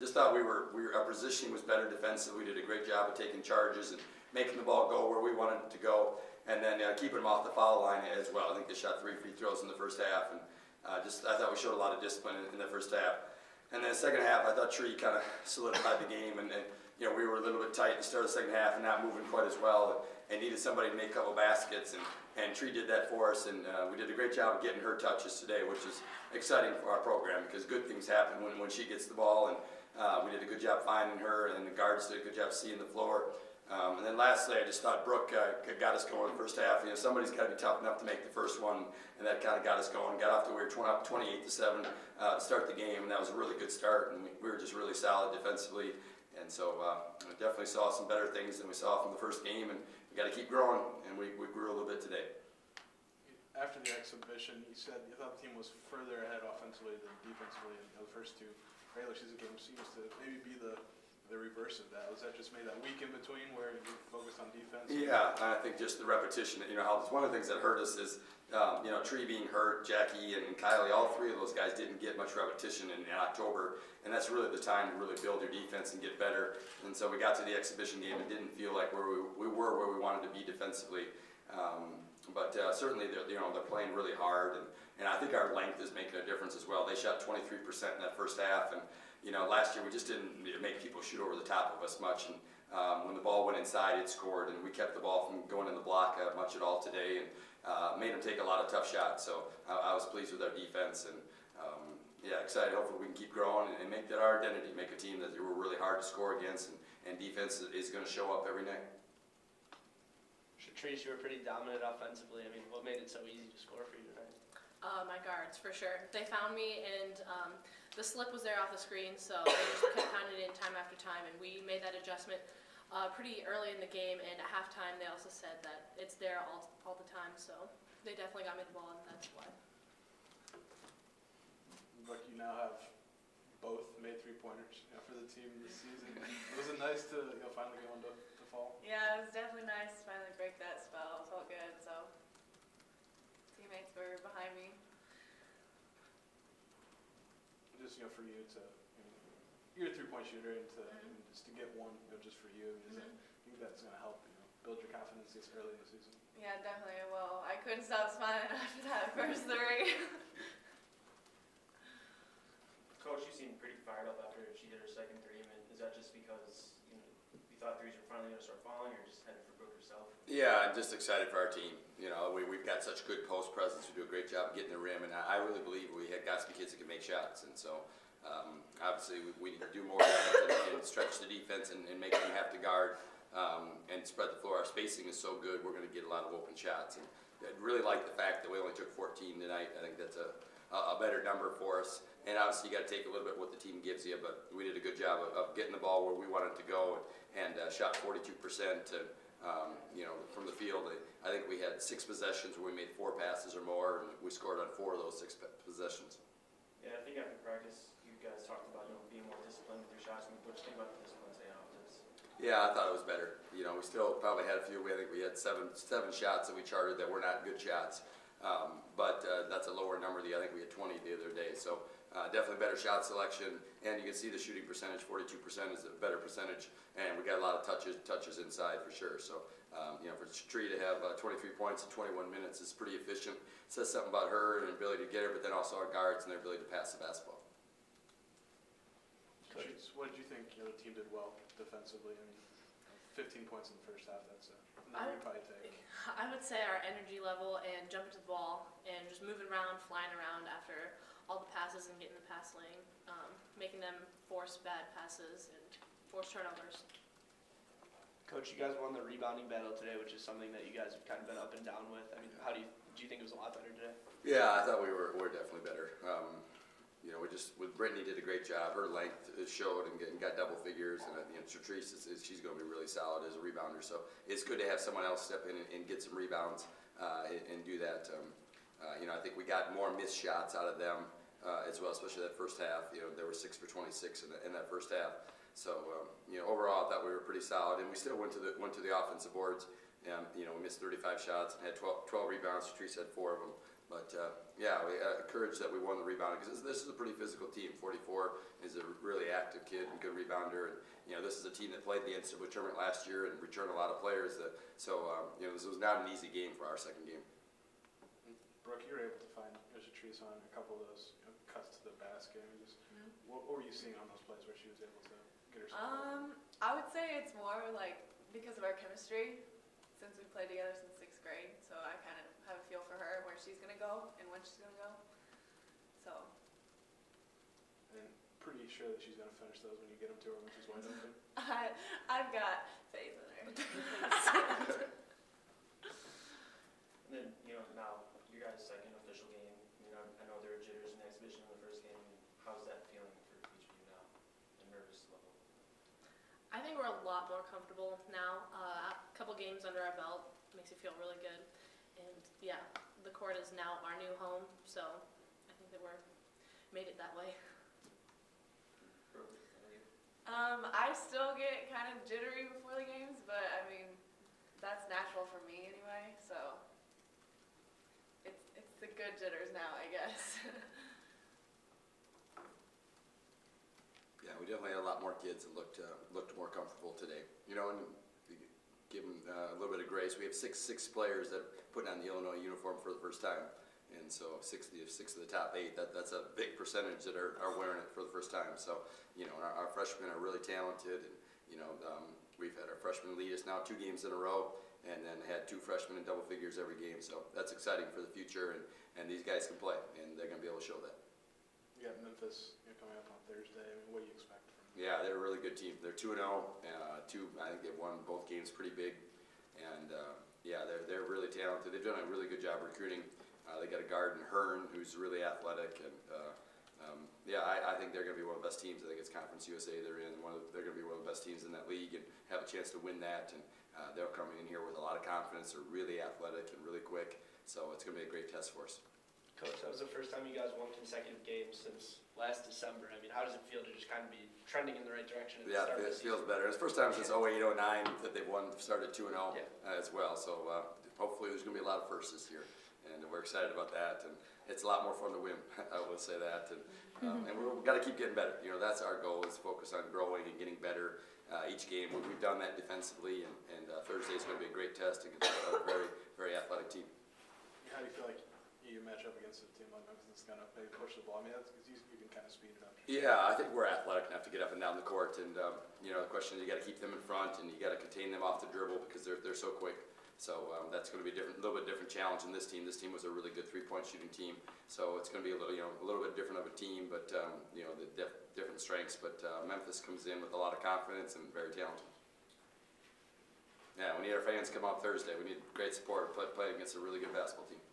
Just thought our positioning was better defensively. We did a great job of taking charges and making the ball go where we wanted it to go, and then keeping them off the foul line as well. I think they shot 3 free throws in the first half, and I thought we showed a lot of discipline in the first half. And then the second half, I thought Tree kind of solidified the game, and we were a little bit tight at the start of the second half and not moving quite as well, and needed somebody to make a couple baskets, and Tree did that for us, and we did a great job of getting her touches today, which is exciting for our program because good things happen when she gets the ball, and we did a good job finding her, and the guards did a good job seeing the floor. And then lastly, I just thought Brooke got us going in the first half. Somebody's got to be tough enough to make the first one, and that kind of got us going. Got off to we were 28-7 to start the game, and that was a really good start. And we were just really solid defensively, and so we definitely saw some better things than we saw from the first game. And we got to keep growing, and we grew a little bit today. After the exhibition, you said you thought the team was further ahead offensively than defensively in the first two regular season games. Seems to maybe be the reverse of that. Was that just maybe that week in between where you focused on defense? Yeah, I think just the repetition. One of the things that hurt us is, Tree being hurt, Jackie and Kylie, all three of those guys didn't get much repetition in October, and that's really the time to really build your defense and get better. And so we got to the exhibition game and didn't feel like we were where we wanted to be defensively. But certainly they're playing really hard, and I think our length is making a difference as well. They shot 23% in that first half, and last year we just didn't make people shoot over the top of us much, and when the ball went inside, it scored, and we kept the ball from going in the block much at all today, and made them take a lot of tough shots. So I was pleased with our defense, and excited. Hopefully we can keep growing and make that our identity, make a team that we're really hard to score against, and defense is going to show up every night. Chatrice, you were pretty dominant offensively. I mean, what made it so easy to score for you tonight? My guards, for sure. They found me, and the slip was there off the screen, so they just kept pounding it in time after time, and we made that adjustment pretty early in the game, and at halftime they also said that it's there all the time, so they definitely got me the ball, and that's why. Brooke, you now have both made three-pointers for the team this season. Was it nice to finally get one to fall? Yeah, it was definitely nice to finally break that spell. It felt good, so teammates were behind me. Just for you to, you're a three-point shooter, and just to get one, just for you, I think that's going to help build your confidence this early in the season. Yeah, definitely. Well, I couldn't stop smiling after that first three. Coach, you seemed pretty fired up after she hit her second three. I mean, is that just because you thought threes were finally going to start falling, or just headed for Brooke herself? Yeah, I'm just excited for our team. We've got such good post presence. We do a great job getting the rim, and I really believe we have got some kids that can make shots. And so, obviously, we need to do more of that and stretch the defense and make them have to guard and spread the floor. Our spacing is so good, we're going to get a lot of open shots. And I really like the fact that we only took 14 tonight. I think that's a better number for us. And obviously, you got to take a little bit what the team gives you, but we did a good job of getting the ball where we wanted it to go, and shot 42% from the field. I think we had 6 possessions where we made 4 passes or more, and we scored on 4 of those 6 possessions. Yeah, I think after practice, you guys talked about being more disciplined with your shots. What do you think about the discipline today on offense? Yeah, I thought it was better. We still probably had a few. I think we had seven shots that we charted that were not good shots. But that's a lower number. I think we had 20 the other day. So definitely better shot selection. And you can see the shooting percentage, 42% is a better percentage. And we got a lot of touches inside for sure. So, for Tree to have 23 points in 21 minutes is pretty efficient. It says something about her and her ability to get her, but then also our guards and their ability to pass the basketball. Chatrice, what did you think the team did well defensively? 15 points in the first half, that's a number you probably take. I would say our energy level and jumping to the ball and just moving around, flying around after all the passes and getting the pass lane, making them force bad passes and force turnovers. Coach, you guys won the rebounding battle today, which is something that you guys have kind of been up and down with. I mean, do you think it was a lot better today? Yeah, I thought we were definitely better. With Brittany did a great job. Her length showed and got double figures, and Chatrice she's going to be really solid as a rebounder. So it's good to have someone else step in and get some rebounds and do that. I think we got more missed shots out of them as well, especially that first half. There were 6 for 26 in that first half. So overall, I thought we were pretty solid, and we still went to the offensive boards. We missed 35 shots and had 12 rebounds. Chatrice had 4 of them, but Yeah, we encouraged that we won the rebounding because this is a pretty physical team. 44 is a really active kid and good rebounder, and this is a team that played the NCAA tournament last year and returned a lot of players. This was not an easy game for our second game. Brooke, you were able to find Chatrice on a couple of those cuts to the basket. I mean, what were you seeing on those plays where she was able to get herself? I would say it's more like because of our chemistry, since we played together since 6th grade. So I kind of have a feel for her, where she's gonna go and when she's gonna go. So. And pretty sure that she's gonna finish those when you get them to her when she's wide open. I've got faith in her. And then, now, your guys' second official game, I know there were jitters in the exhibition in the first game. How's that feeling for each of you now, the nervous level? I think we're a lot more comfortable now. A couple games under our belt makes you feel really good. And yeah, the court is now our new home, so I think that we're made it that way. I still get kind of jittery before the games, but I mean, that's natural for me anyway, so it's the good jitters now, I guess. Yeah, we definitely had a lot more kids that looked more comfortable today. And give them a little bit of grace. We have six players that put on the Illinois uniform for the first time, and so six of the top 8. That's a big percentage that are wearing it for the first time. So our freshmen are really talented, and we've had our freshmen lead us now 2 games in a row, and then had 2 freshmen in double figures every game. So that's exciting for the future, and these guys can play, and they're going to be able to show that. You got Memphis coming up on Thursday. I mean, what do you expect from them? Yeah, they're a really good team. They're 2-0. I think they've won both games pretty big, and yeah, they're really talented. They've done a really good job recruiting. They got a guard in Hearn who's really athletic, and yeah, I think they're going to be one of the best teams. I think it's Conference USA they're in. They're going to be one of the best teams in that league and have a chance to win that. And they'll come in here with a lot of confidence. They're really athletic and really quick, so it's going to be a great test for us. Coach, that was the first time you guys won consecutive games since last December. I mean, how does it feel to just kind of be trending in the right direction at the start of the season? It feels better. It's the first time since 08, 09 that they've started 2-0 as well. So hopefully there's going to be a lot of firsts this year, and we're excited about that. And it's a lot more fun to win. I will say that. And we've got to keep getting better. That's our goal, is focus on growing and getting better each game. We've done that defensively, and Thursday is going to be a great test against a very, very athletic team. How do you feel like you match up against a team like Memphis that's going to maybe push the ball? I mean, that's because you can kind of speed it up. Yeah, I think we're athletic enough to get up and down the court, and the question is you got to keep them in front, and you got to contain them off the dribble because they're so quick. So that's going to be a little bit different challenge in this team. This team was a really good 3-point shooting team, so it's going to be a little bit different of a team, but the different strengths. But Memphis comes in with a lot of confidence and very talented. Yeah, we need our fans to come out Thursday. We need great support, playing against a really good basketball team.